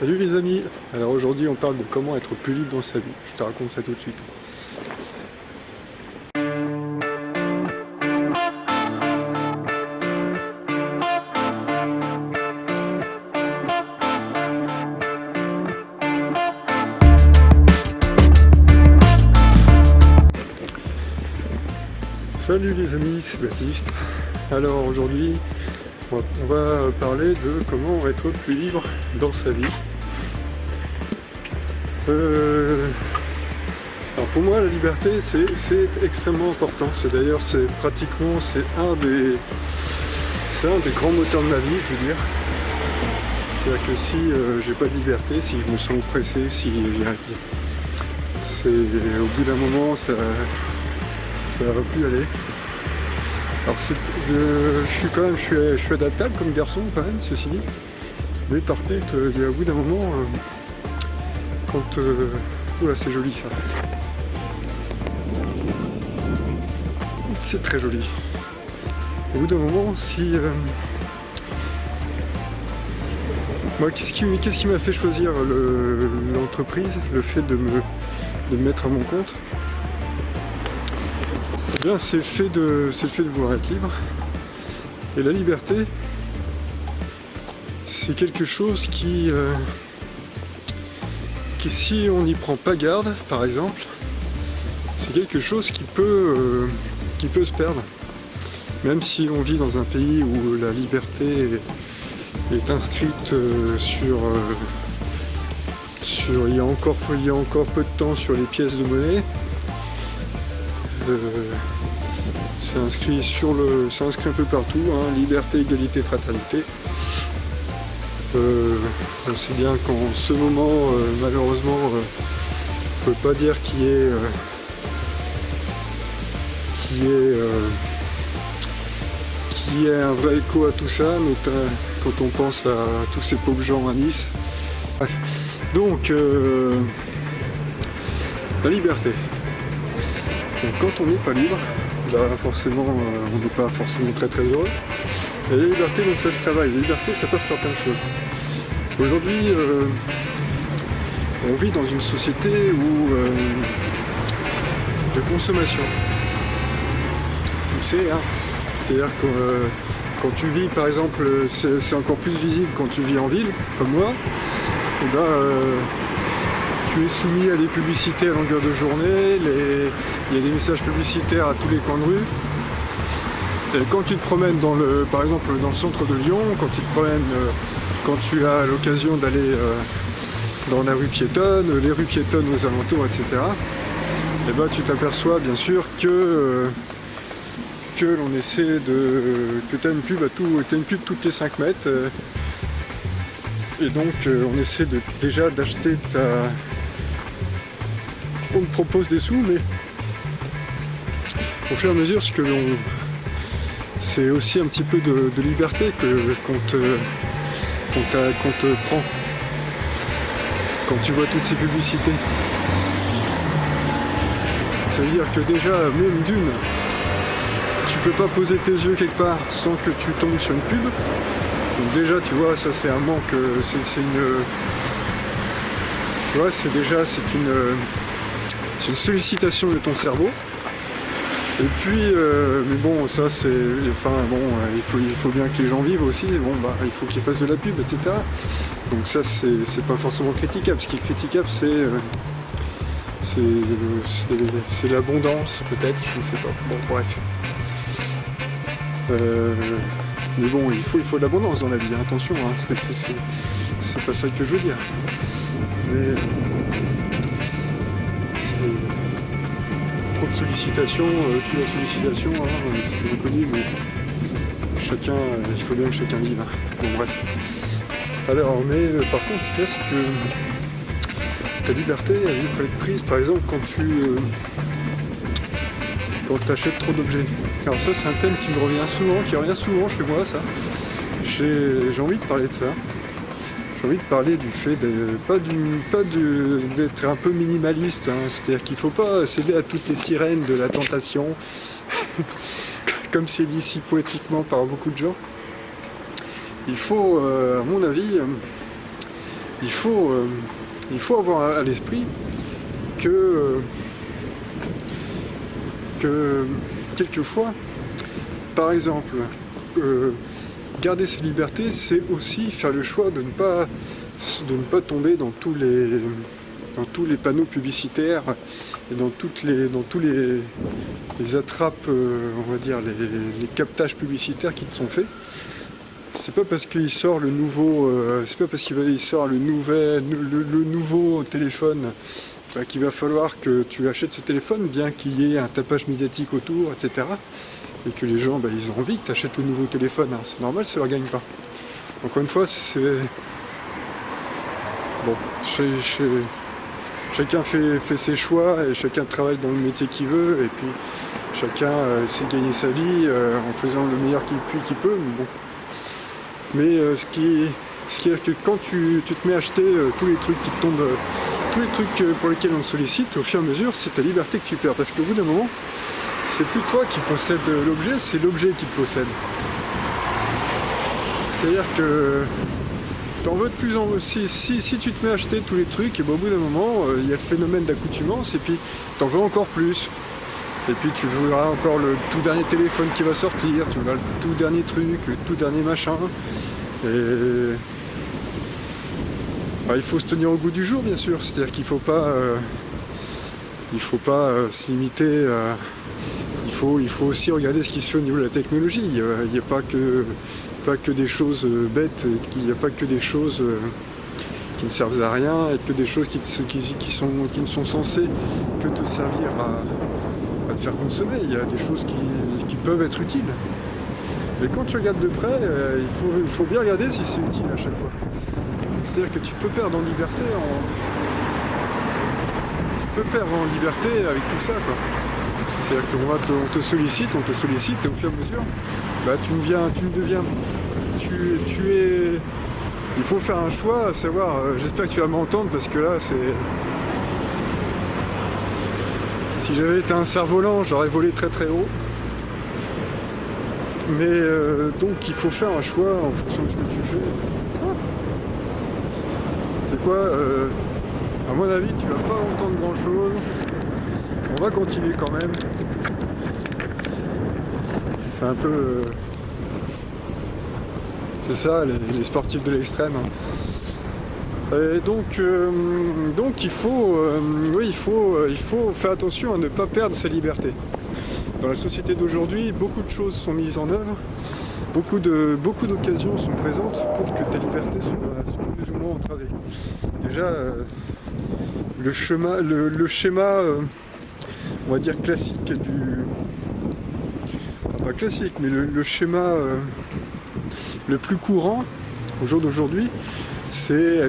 Salut les amis. Alors aujourd'hui on parle de comment être plus libre dans sa vie. Je te raconte ça tout de suite. Salut les amis, c'est Baptiste. Alors aujourd'hui on va parler de comment être plus libre dans sa vie. Alors pour moi la liberté c'est extrêmement important. C'est d'ailleurs un des grands moteurs de ma vie, je veux dire. C'est-à-dire que si j'ai pas de liberté, si je me sens oppressé, au bout d'un moment ça va plus aller. Alors je suis adaptable comme garçon quand même, ceci dit. Mais par contre, au bout d'un moment, oula, c'est joli ça. C'est très joli. Au bout d'un moment, moi, qu'est-ce qui m'a fait choisir l'entreprise, le fait de me mettre à mon compte? Eh bien, c'est le fait de vouloir être libre. Et la liberté, c'est quelque chose qui si on n'y prend pas garde, par exemple, c'est quelque chose qui peut se perdre. Même si on vit dans un pays où la liberté est inscrite il y a encore peu de temps sur les pièces de monnaie. C'est inscrit un peu partout, hein, liberté, égalité, fraternité. On sait bien qu'en ce moment, malheureusement, on ne peut pas dire qu'il y ait un vrai écho à tout ça, mais quand on pense à tous ces pauvres gens à Nice. Donc, la liberté. Donc, quand on n'est pas libre, là forcément on n'est pas forcément très heureux. Et la liberté, donc ça se travaille. La liberté, ça passe par plein de choses. Aujourd'hui, on vit dans une société de consommation. Tu sais, hein, c'est-à-dire que quand tu vis, par exemple, c'est encore plus visible quand tu vis en ville, comme moi, et ben, tu es soumis à des publicités à longueur de journée, il y a des messages publicitaires à tous les coins de rue. Et quand tu te promènes par exemple dans le centre de Lyon, quand tu as l'occasion d'aller dans la rue piétonne, les rues piétonnes aux alentours, etc., et ben, tu t'aperçois bien sûr que l'on essaie que tu as une pub toutes les 5 mètres. Et donc on essaie déjà d'acheter on te propose des sous, mais au fur et à mesure, c'est aussi un petit peu de liberté qu'on te prend quand tu vois toutes ces publicités. Ça veut dire que déjà, même d'une, tu peux pas poser tes yeux quelque part sans que tu tombes sur une pub. Donc déjà, tu vois, ça c'est un manque, c'est une sollicitation de ton cerveau. Et puis, mais bon, ça c'est, il faut bien que les gens vivent aussi. Bon, bah, il faut qu'ils fassent de la pub, etc. Donc ça c'est pas forcément critiquable. Ce qui est critiquable, c'est l'abondance, peut-être, je ne sais pas. Bon, bref. Mais bon, il faut de l'abondance dans la vie, hein, attention, hein, c'est pas ça que je veux dire. Mais trop de sollicitations, tue la sollicitation, hein, c'était reconnu, mais il faut bien que chacun vive. Bon, bref. Alors, mais par contre, ce qu'il y a, c'est que ta liberté, elle peut être prise, par exemple, quand tu achètes trop d'objets. Alors ça, c'est un thème qui revient souvent chez moi, ça. J'ai envie de parler de ça. J'ai envie de parler du fait d'être un peu minimaliste, hein. C'est-à-dire qu'il ne faut pas céder à toutes les sirènes de la tentation, comme c'est dit si poétiquement par beaucoup de gens. Il faut, à mon avis, il faut avoir à l'esprit que quelquefois, par exemple, garder ses libertés, c'est aussi faire le choix de ne pas tomber dans tous les panneaux publicitaires et dans tous les attrapes, on va dire, les captages publicitaires qui te sont faits. C'est pas parce qu'il sort le nouveau, le nouveau téléphone qu'il va falloir que tu achètes ce téléphone, bien qu'il y ait un tapage médiatique autour, etc. Et que les gens, ils ont envie que tu achètes le nouveau téléphone. Hein. C'est normal, ça leur gagne pas. Encore une fois, c'est... Bon, chacun fait ses choix et chacun travaille dans le métier qu'il veut. Et puis, chacun essaie de gagner sa vie en faisant le meilleur qu'il peut. Mais bon. Mais ce qui est que quand tu te mets à acheter tous les trucs qui te tombent, tous les trucs pour lesquels on te sollicite, au fur et à mesure, c'est ta liberté que tu perds. Parce qu'au bout d'un moment, c'est plus toi qui possède l'objet, c'est l'objet qui te possède. C'est-à-dire que t'en veux de plus en plus. Si tu te mets à acheter tous les trucs, et au bout d'un moment, il y a le phénomène d'accoutumance, et puis t'en veux encore plus. Et puis tu voudras encore le tout dernier téléphone qui va sortir, tu voudras le tout dernier truc, le tout dernier machin. Et il faut se tenir au goût du jour, bien sûr. C'est-à-dire qu'il faut pas se limiter. Il faut aussi regarder ce qui se fait au niveau de la technologie. Il n'y a pas que des choses bêtes, il n'y a pas que des choses qui ne servent à rien, et que des choses qui ne sont censées que te servir à te faire consommer. Il y a des choses qui peuvent être utiles. Mais quand tu regardes de près, il faut bien regarder si c'est utile à chaque fois. C'est-à-dire que tu peux perdre en liberté avec tout ça, quoi. C'est-à-dire qu'on te sollicite, et au fur et à mesure, il faut faire un choix, à savoir, j'espère que tu vas m'entendre, parce que là, c'est... Si j'avais été un cerf-volant, j'aurais volé très très haut. Mais donc il faut faire un choix en fonction de ce que tu fais. C'est quoi à mon avis, tu vas pas entendre grand chose. On va continuer quand même. C'est un peu... c'est ça, les sportifs de l'extrême. Et donc il faut faire attention à ne pas perdre sa liberté. Dans la société d'aujourd'hui, beaucoup de choses sont mises en œuvre, beaucoup d'occasions sont présentes pour que ta liberté soit plus ou moins entravée. Déjà, le schéma, on va dire classique pas classique, mais le schéma le plus courant au jour d'aujourd'hui, c'est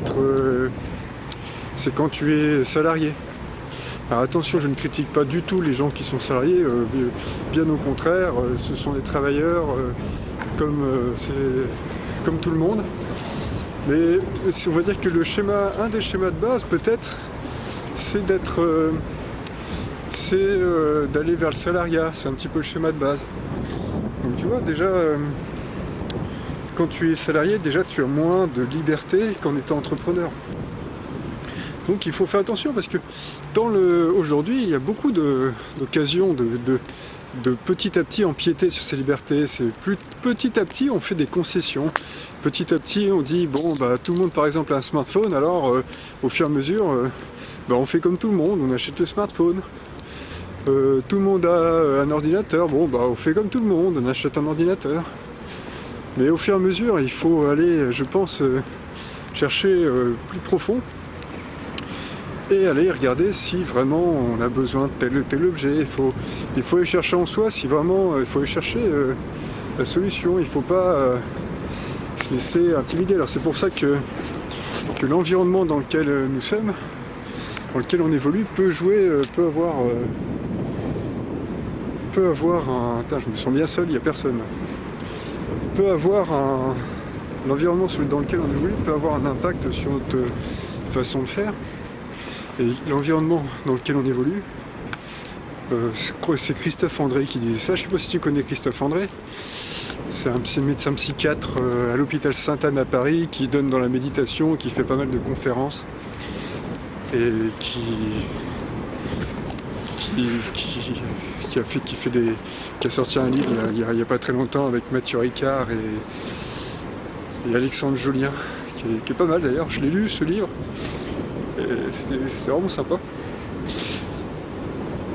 quand tu es salarié. Alors attention, je ne critique pas du tout les gens qui sont salariés, bien au contraire, ce sont des travailleurs comme tout le monde. Mais on va dire que un des schémas de base peut-être, c'est d'aller vers le salariat, c'est un petit peu le schéma de base. Donc tu vois, déjà, quand tu es salarié, déjà tu as moins de liberté qu'en étant entrepreneur. Donc il faut faire attention parce que aujourd'hui il y a beaucoup d'occasions de petit à petit empiéter sur ces libertés. Petit à petit on fait des concessions. Petit à petit on dit bon tout le monde par exemple a un smartphone, alors au fur et à mesure on fait comme tout le monde, on achète le smartphone. Tout le monde a un ordinateur, on fait comme tout le monde, on achète un ordinateur. Mais au fur et à mesure il faut aller, je pense, chercher plus profond. Et aller regarder si vraiment on a besoin de tel ou tel objet. Il faut aller chercher en soi si vraiment il faut aller chercher la solution. Il ne faut pas se laisser intimider. Alors c'est pour ça que l'environnement dans lequel nous sommes, dans lequel on évolue, peut avoir un... Attends, je me sens bien seul, il n'y a personne. L'environnement dans lequel on évolue peut avoir un impact sur notre façon de faire. Et l'environnement dans lequel on évolue, c'est Christophe André qui disait ça, je ne sais pas si tu connais Christophe André, C'est un médecin psychiatre à l'hôpital Sainte-Anne à Paris qui donne dans la méditation, qui fait pas mal de conférences et qui a sorti un livre il y a pas très longtemps avec Mathieu Ricard et Alexandre Jolien, qui est pas mal d'ailleurs. Je l'ai lu ce livre et c'était vraiment sympa.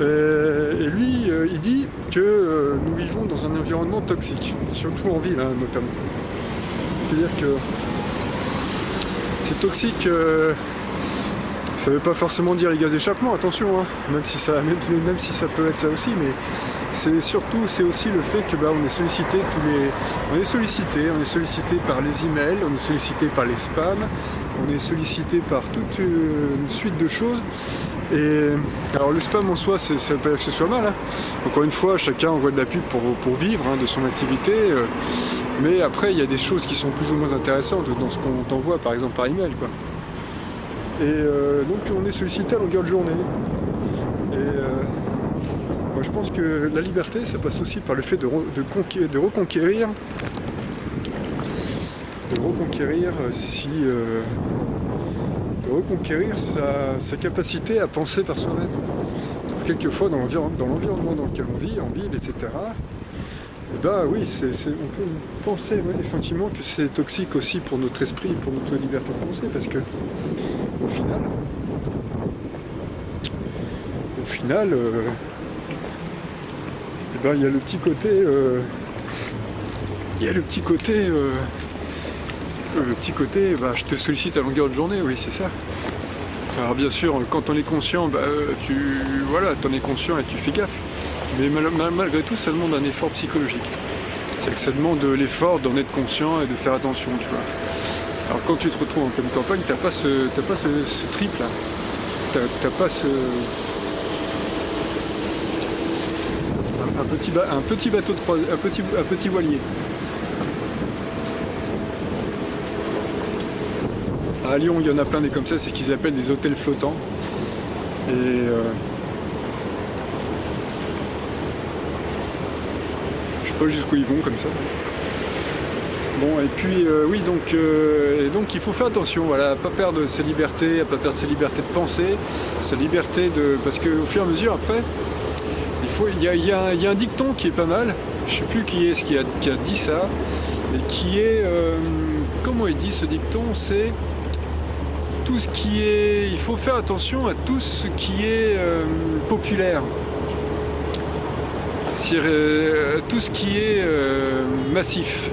Et lui, il dit que nous vivons dans un environnement toxique, surtout en ville, hein, notamment. C'est-à-dire que c'est toxique, ça ne veut pas forcément dire les gaz d'échappement, attention, hein, même si ça peut être ça aussi, mais c'est aussi le fait que on est sollicité on est sollicité par les emails, on est sollicité par les spams, on est sollicité par toute une suite de choses. Et alors le spam en soi, ça ne veut pas dire que ce soit mal, hein. Encore une fois, chacun envoie de la pub pour vivre, hein, de son activité, mais après il y a des choses qui sont plus ou moins intéressantes dans ce qu'on t'envoie, par exemple par email, quoi. Et donc on est sollicité à longueur de journée. Et moi je pense que la liberté, ça passe aussi par le fait de reconquérir sa capacité à penser par soi-même. Quelquefois dans l'environnement dans lequel on vit, en ville, etc., et oui, on peut penser effectivement que c'est toxique aussi pour notre esprit, pour notre liberté de penser, parce que au final, il y a le petit côté, je te sollicite à longueur de journée, oui, c'est ça. Alors bien sûr, quand on est conscient, t'en es conscient et tu fais gaffe. Mais malgré tout, ça demande un effort psychologique. C'est que ça demande de l'effort d'en être conscient et de faire attention, tu vois. Alors quand tu te retrouves en pleine campagne, t'as pas ce trip là. T'as pas ce... Un petit bateau de croisière, un petit voilier. À Lyon, il y en a plein des comme ça, c'est ce qu'ils appellent des hôtels flottants. Et je sais pas jusqu'où ils vont comme ça. Bon, et puis oui, donc il faut faire attention, voilà, à pas perdre ses libertés, de penser, sa liberté de... Parce qu'au fur et à mesure, après, il y a un dicton qui est pas mal, je sais plus qui est-ce qui a dit ça, et qui est... comment il dit ce dicton? C'est... tout ce qui est... Il faut faire attention à tout ce qui est populaire. Tout ce qui est massif.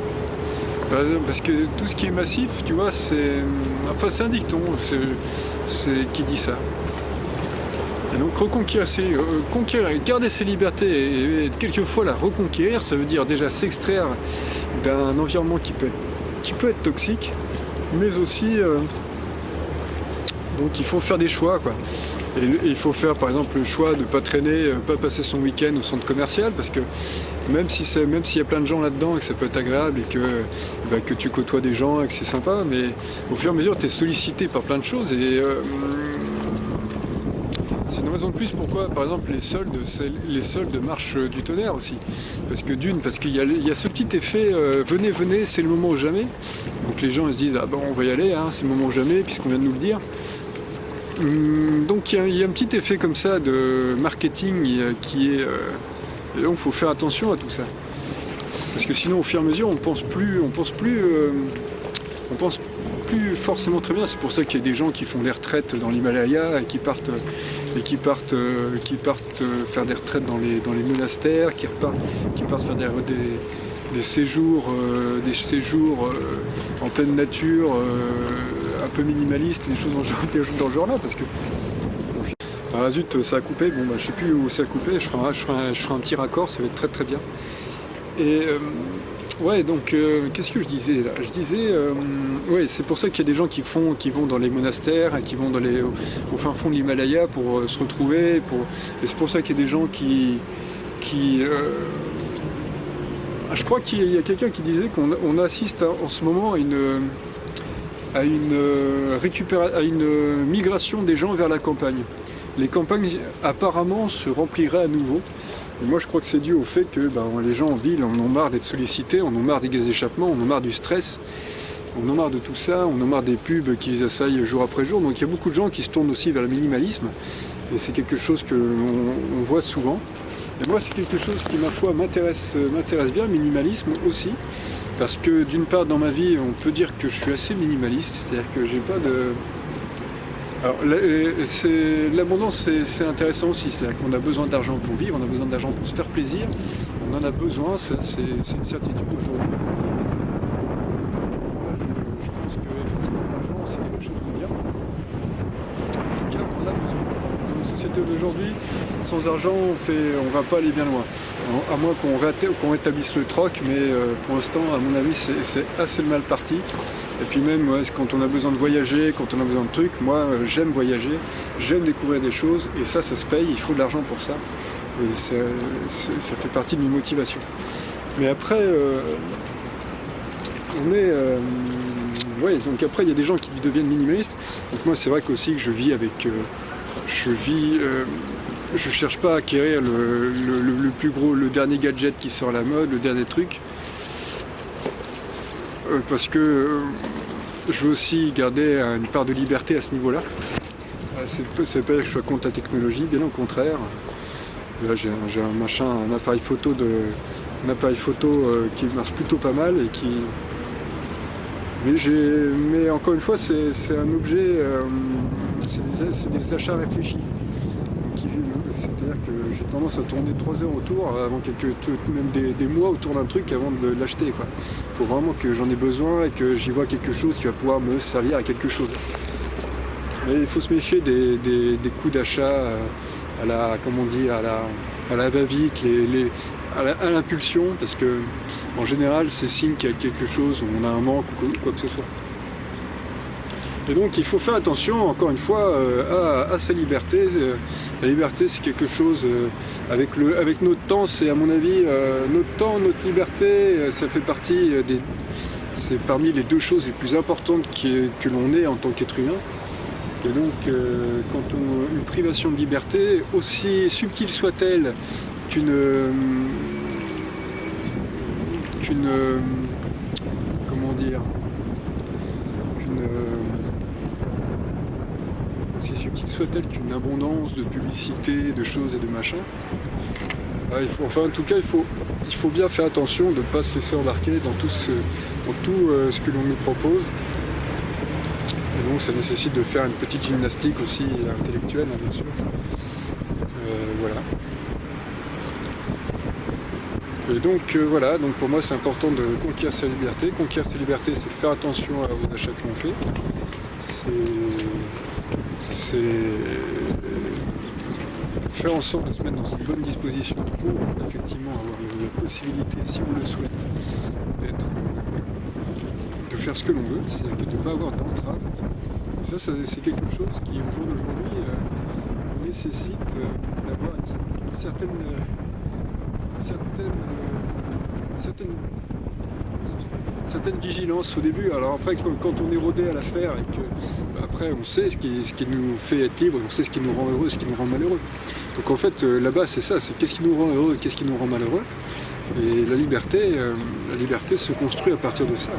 Parce que tout ce qui est massif, tu vois, c'est un dicton qui dit ça. Et donc garder ses libertés et quelquefois la reconquérir, ça veut dire déjà s'extraire d'un environnement qui peut être toxique, mais aussi donc il faut faire des choix, quoi. Et il faut faire par exemple le choix de ne pas traîner, pas passer son week-end au centre commercial, parce que même s'il y a plein de gens là-dedans et que ça peut être agréable et que tu côtoies des gens et que c'est sympa, mais au fur et à mesure tu es sollicité par plein de choses et c'est une raison de plus pourquoi par exemple les soldes marchent du tonnerre aussi. Parce qu'il y a ce petit effet venez, c'est le moment ou jamais. Donc les gens ils se disent on va y aller, hein, c'est le moment ou jamais puisqu'on vient de nous le dire. Donc il y a un petit effet comme ça de marketing qui est... et donc il faut faire attention à tout ça. Parce que sinon au fur et à mesure on pense plus forcément très bien. C'est pour ça qu'il y a des gens qui font des retraites dans l'Himalaya et qui partent faire des retraites dans les monastères, qui partent faire des séjours en pleine nature, un peu minimalistes, des choses dans le genre là, parce que ah zut, ça a coupé, je sais plus où ça a coupé, je ferai un petit raccord, ça va être très très bien. Et ouais, donc qu'est-ce que je disais là? Je disais, ouais, c'est pour ça qu'il y a des gens qui vont dans les monastères, qui vont au fin fond de l'Himalaya pour se retrouver, et c'est pour ça qu'il y a des gens je crois qu'il y a quelqu'un qui disait qu'on assiste en ce moment à une migration des gens vers la campagne. Les campagnes apparemment se rempliraient à nouveau. Et moi je crois que c'est dû au fait que les gens en ville en ont marre d'être sollicités, en ont marre des gaz d'échappement, en ont marre du stress, on en a marre de tout ça, on en a marre des pubs qui les assaillent jour après jour. Donc il y a beaucoup de gens qui se tournent aussi vers le minimalisme. Et c'est quelque chose que l'on voit souvent. Et moi c'est quelque chose qui ma foi m'intéresse bien, le minimalisme aussi. Parce que d'une part dans ma vie on peut dire que je suis assez minimaliste, c'est-à-dire que j'ai pas de... Alors l'abondance c'est intéressant aussi, c'est-à-dire qu'on a besoin d'argent pour vivre, on a besoin d'argent pour se faire plaisir, on en a besoin, c'est une certitude aujourd'hui. Je pense que effectivement l'argent c'est quelque chose de bien. En tout cas on a besoin. Dans la société d'aujourd'hui, sans argent on va pas aller bien loin. À moins qu'on rétablisse le troc, mais pour l'instant à mon avis c'est assez mal parti. Et puis même quand on a besoin de voyager, quand on a besoin de trucs, moi j'aime voyager, j'aime découvrir des choses, et ça se paye, il faut de l'argent pour ça. Et ça fait partie de mes motivations. Mais après, donc après il y a des gens qui deviennent minimalistes. Donc moi c'est vrai qu'aussi que je vis avec... je cherche pas à acquérir le plus gros, le dernier gadget qui sort à la mode, le dernier truc. Parce que je veux aussi garder une part de liberté à ce niveau-là. Ça ne veut pas dire que je sois contre la technologie, bien au contraire. Là j'ai un appareil photo qui marche plutôt mal et qui... Mais encore une fois c'est un objet, c'est des achats réfléchis. C'est-à-dire que j'ai tendance à tourner 3 heures autour, même des mois autour d'un truc avant de l'acheter. Il faut vraiment que j'en ai besoin et que j'y vois quelque chose qui va pouvoir me servir à quelque chose. Mais il faut se méfier des coûts d'achat à la va-vite, à l'impulsion, parce que en général c'est signe qu'il y a quelque chose, où on a un manque ou quoi que ce soit. Et donc il faut faire attention, encore une fois, à sa liberté. La liberté c'est quelque chose, avec notre temps, c'est à mon avis, notre temps, notre liberté, ça fait partie c'est parmi les 2 choses les plus importantes que l'on ait en tant qu'être humain. Et donc une privation de liberté, aussi subtile soit-elle aussi subtile soit-elle qu'une abondance de publicité, de choses et de machins. En tout cas, il faut bien faire attention de ne pas se laisser embarquer dans tout ce que l'on nous propose. Et donc ça nécessite de faire une petite gymnastique aussi intellectuelle, bien sûr. Voilà. Et donc voilà, donc pour moi c'est important de conquérir sa liberté. Conquérir sa liberté, c'est faire attention aux achats que l'on fait. C'est faire en sorte de se mettre dans une bonne disposition pour effectivement avoir la possibilité, si on le souhaite, de faire ce que l'on veut, c'est-à-dire de ne pas avoir d'entrave. Ça c'est quelque chose qui au jour d'aujourd'hui nécessite d'avoir une certaine vigilance au début. Alors après quand on est rodé à l'affaire et que après on sait ce qui nous fait être libre, on sait ce qui nous rend heureux, ce qui nous rend malheureux. Donc en fait là-bas c'est ça, c'est qu'est-ce qui nous rend heureux et qu'est-ce qui nous rend malheureux. Et la liberté se construit à partir de ça.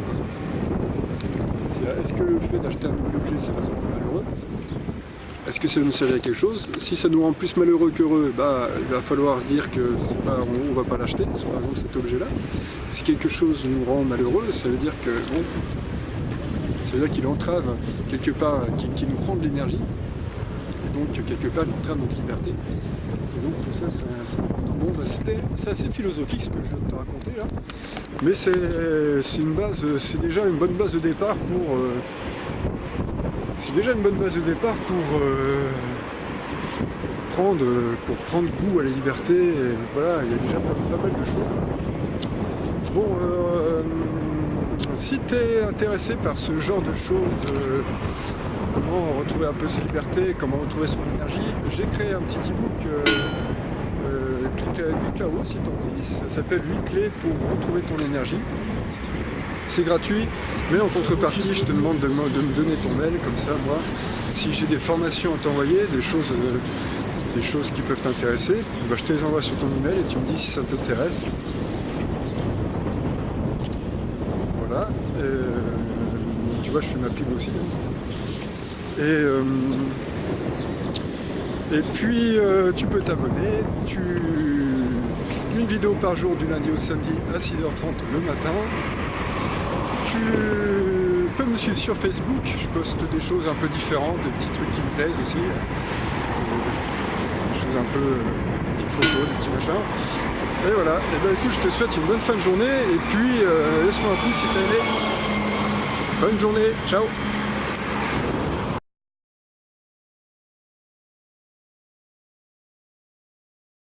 Est-ce que le fait d'acheter un nouvel objet ça va nous rendre malheureux? Est-ce que ça va nous servir à quelque chose? Si ça nous rend plus malheureux qu'heureux, il va falloir se dire que on ne va pas l'acheter, par exemple cet objet-là. Si quelque chose nous rend malheureux, ça veut dire que ça veut dire qu'il entrave quelque part, qui nous prend de l'énergie. Et donc quelque part il entrave notre liberté. Et donc tout ça c'est important. Bon c'est assez philosophique ce que je viens de te raconter là. Mais c'est déjà une bonne base de départ pour prendre goût à la liberté. Et voilà, il y a déjà pas mal de choses. Bon, si tu es intéressé par ce genre de choses, comment retrouver un peu sa liberté, comment retrouver son énergie, j'ai créé un petit e-book, clique là-haut si tu as envie. Ça s'appelle 8 clés pour retrouver ton énergie. C'est gratuit, mais en contrepartie, je te demande de me donner ton mail, comme ça, moi, si j'ai des formations à t'envoyer, des choses des choses qui peuvent t'intéresser, bah, je te les envoie sur ton email et tu me dis si ça t'intéresse. Voilà. Tu vois, je fais ma pub aussi. Et puis tu peux t'abonner, une vidéo par jour du lundi au samedi à 6h30 le matin. Tu peux me suivre sur Facebook, je poste des choses un peu différentes, des petits trucs qui me plaisent aussi. Des choses un peu, des petites photos, des petits machins. Et voilà, et ben écoute, je te souhaite une bonne fin de journée et puis laisse-moi un pouce si t'as aimé. Bonne journée, ciao.